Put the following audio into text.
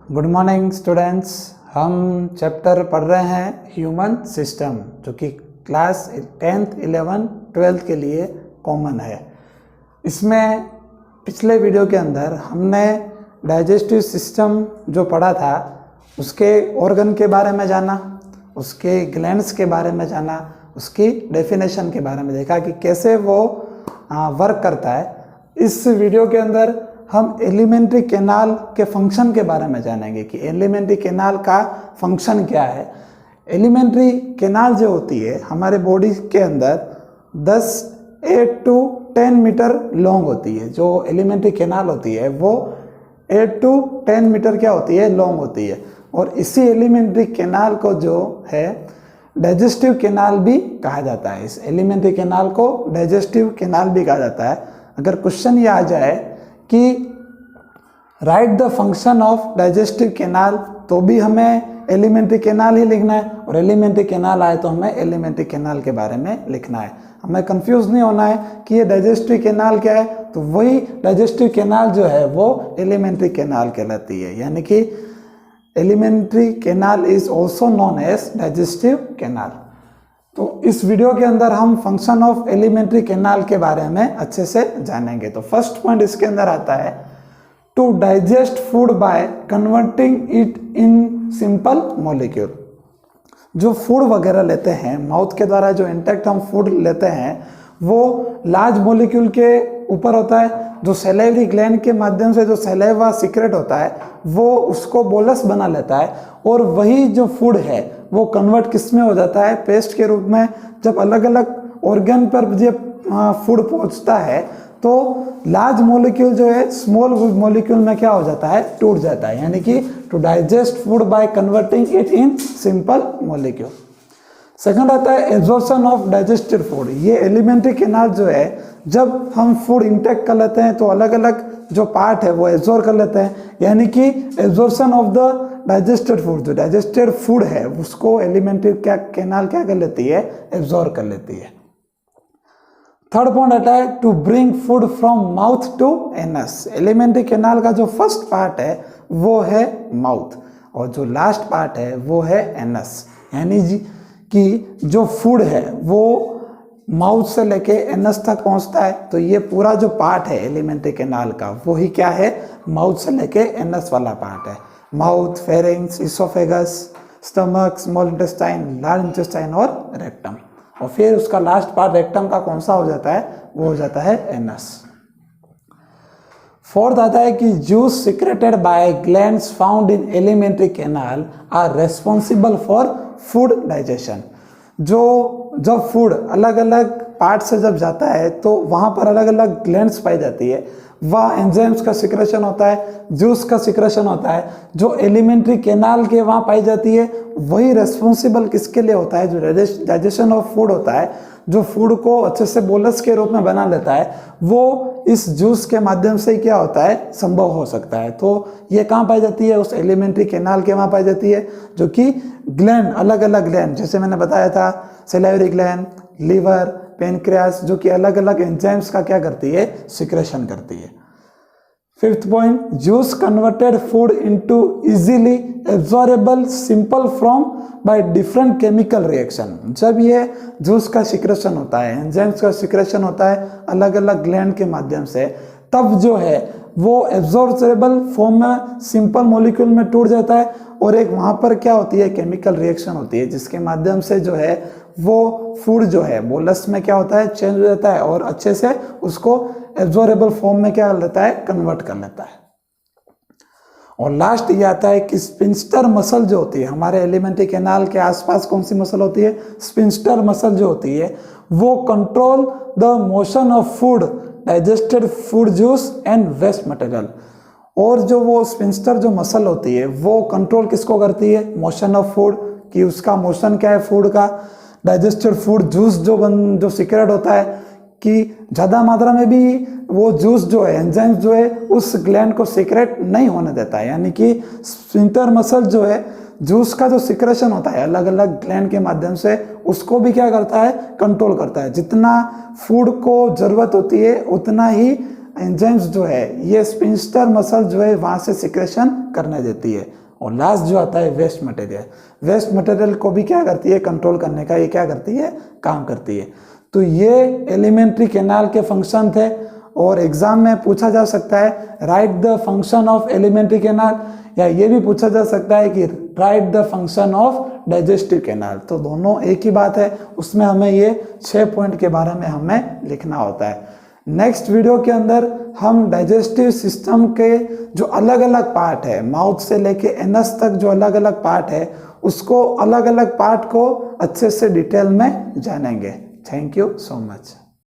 Good morning students. हम chapter पढ़ रहे हैं ह्यूमन सिस्टम, जो कि क्लास 10th 11th 12th के लिए कॉमन है। इसमें पिछले वीडियो के अंदर हमने डाइजेस्टिव सिस्टम जो पढ़ा था उसके ऑर्गन के बारे में जाना, उसके ग्लैंड्स के बारे में जाना, उसकी डेफिनेशन के बारे में देखा कि कैसे वो वर्क करता है। इस वीडियो के अंदर हम एलिमेंट्री कैनाल के फंक्शन के बारे में जानेंगे कि एलिमेंट्री कैनाल का फंक्शन क्या है। एलिमेंट्री कैनाल जो होती है हमारे बॉडी के अंदर 8 to 10 मीटर लॉन्ग होती है। जो एलिमेंट्री कैनाल होती है वो 8 to 10 मीटर क्या होती है, लॉन्ग होती है। और इसी एलिमेंट्री कैनाल को जो है डाइजेस्टिव कैनाल भी कहा जाता है। इस एलिमेंट्री कैनाल को डाइजेस्टिव कैनाल भी कहा जाता है। अगर क्वेश्चन ये आ जाए कि right the function of digestive canal, तो भी हमें एलिमेंट्री कैनाल ही लिखना है, और एलिमेंट्री कैनाल आए तो हमें एलिमेंट्री कैनाल के बारे में लिखना है। हमें कंफ्यूज नहीं होना है कि ये डाइजेस्टिव कैनाल क्या है, तो वही डाइजेस्टिव कैनाल जो है वो एलिमेंट्री कैनाल कहलाती है। यानी कि alimentary canal is also known as digestive canal. तो इस वीडियो के अंदर हम फंक्शन ऑफ एलिमेंट्री कैनाल के बारे में अच्छे से जानेंगे। तो फर्स्ट पॉइंट इसके अंदर आता है to digest food by converting it in simple molecule. जो फूड वगैरह लेते हैं माउथ के द्वारा, जो इंटेक्ट हम फूड लेते हैं वो लार्ज मॉलिक्यूल के ऊपर होता है। जो सैलिवरी ग्लैंड के माध्यम से जो सैलिवा सीक्रेट होता है वो उसको बोलस बना लेता है, और वही जो फूड है वो कन्वर्ट किस में हो जाता है, पेस्ट के रूप में। जब अलग अलग ऑर्गन पर ये फूड पहुंचता है तो लार्ज मॉलिक्यूल जो है स्मॉल मॉलिक्यूल में क्या हो जाता है, टूट जाता है। यानी कि to digest food by converting it in simple molecule. Second आता है एब्जॉर्प्शन ऑफ डाइजेस्टेड फूड। ये एलिमेंट्री कैनाल जो है, जब हम फूड इंटेक कर लेते हैं तो अलग अलग जो पार्ट है वो एब्जॉर्ब कर लेते हैं। यानी कि absorption of the digested food, जो डाइजेस्टेड फूड है उसको एलिमेंट्री कैनाल क्या कर लेती है, एब्जॉर्ब कर लेती है। थर्ड पॉइंट आता है to bring food from mouth to anus. Alimentary canal का जो फर्स्ट पार्ट है वो है माउथ, और जो लास्ट पार्ट है वो है एनस। यानी कि जो फूड है वो माउथ से लेके एनस तक पहुंचता है। तो ये पूरा जो पार्ट है एलिमेंट्री कैनाल का वो ही क्या है, माउथ से लेके एनस वाला पार्ट है। Mouth, pharynx, oesophagus, stomach, small intestine, large intestine और रेक्टम। और फिर उसका लास्ट पार्ट रेक्टम का कौन सा हो जाता है, वो हो जाता है एनस। फोर्थ आता है कि juice secreted by glands found in alimentary canal are responsible for food digestion. जब फूड अलग अलग पार्ट से जब जाता है तो वहाँ पर अलग अलग ग्लैंड्स पाई जाती है, वह एंजाइम्स का सिक्रेशन होता है, जूस का सिक्रेशन होता है। जो एलिमेंट्री कैनाल के वहाँ पाई जाती है वही रेस्पॉन्सिबल किसके लिए होता है, जो डाइजेशन ऑफ फूड होता है, जो फूड को अच्छे से बोलस के रूप में बना लेता है, वो इस जूस के माध्यम से क्या होता है, संभव हो सकता है। तो ये कहाँ पाई जाती है, उस एलिमेंट्री कैनाल के वहाँ पाई जाती है, जो कि ग्लैंड, अलग अलग ग्लैंड, जैसे मैंने बताया था सैलिवरी ग्लैंड, लीवर, पेनक्रियास, जो कि अलग अलग एंजाइम्स का क्या करती है, सिक्रेशन करती है। Fifth point, juice converted food into easily absorbable simple from by different chemical reaction. जब ये जूस का सिक्रेशन होता है, एंजाइम्स का सिक्रेशन होता है अलग अलग ग्लैंड के माध्यम से, तब जो है वो एब्जॉर्बेबल फॉर्म में सिंपल मॉलिक्यूल में टूट जाता है, और एक वहाँ पर क्या होती है, केमिकल रिएक्शन होती है, जिसके माध्यम से जो है वो फूड जो है बोलस में क्या होता है, चेंज हो जाता है, और अच्छे से उसको एब्जॉर्बेबल फॉर्म में क्या कर लेता है, कन्वर्ट कर लेता है। और लास्ट ये आता है कि स्पिंस्टर मसल जो होती है हमारे एलिमेंट्री कैनाल के आसपास, कौन सी मसल होती है, स्पिंस्टर मसल जो होती है वो control the motion of food, digested food juice and waste material. और जो वो स्पिंस्टर जो मसल होती है वो कंट्रोल किसको करती है, मोशन ऑफ फूड, कि उसका मोशन क्या है फूड का, डाइजेस्टेड फूड जूस जो सीक्रेट होता है, कि ज़्यादा मात्रा में भी वो जूस जो है, एंजाइम्स जो है उस ग्लैंड को सीक्रेट नहीं होने देता है। यानी कि स्फिंक्टर मसल जो है, जूस का जो सिक्रेशन होता है अलग अलग ग्लैंड के माध्यम से, उसको भी क्या करता है, कंट्रोल करता है। जितना फूड को ज़रूरत होती है उतना ही एंजाइम्स जो है ये स्पिंस्टर मसल जो है वहाँ से सिक्रेशन करने देती है। और लास्ट जो आता है वेस्ट मटेरियल, वेस्ट मटेरियल को भी क्या करती है, कंट्रोल करने का ये क्या करती है, काम करती है। तो ये एलिमेंट्री कैनाल के फंक्शन थे और एग्जाम में पूछा जा सकता है right the function of alimentary canal, या ये भी पूछा जा सकता है कि right the function of digestive canal. तो दोनों एक ही बात है, उसमें हमें ये 6 पॉइंट के बारे में हमें लिखना होता है। नेक्स्ट वीडियो के अंदर हम डाइजेस्टिव सिस्टम के जो अलग अलग पार्ट है, माउथ से लेके एनस तक जो अलग अलग पार्ट है, उसको अलग अलग पार्ट को अच्छे से डिटेल में जानेंगे। Thank you so much.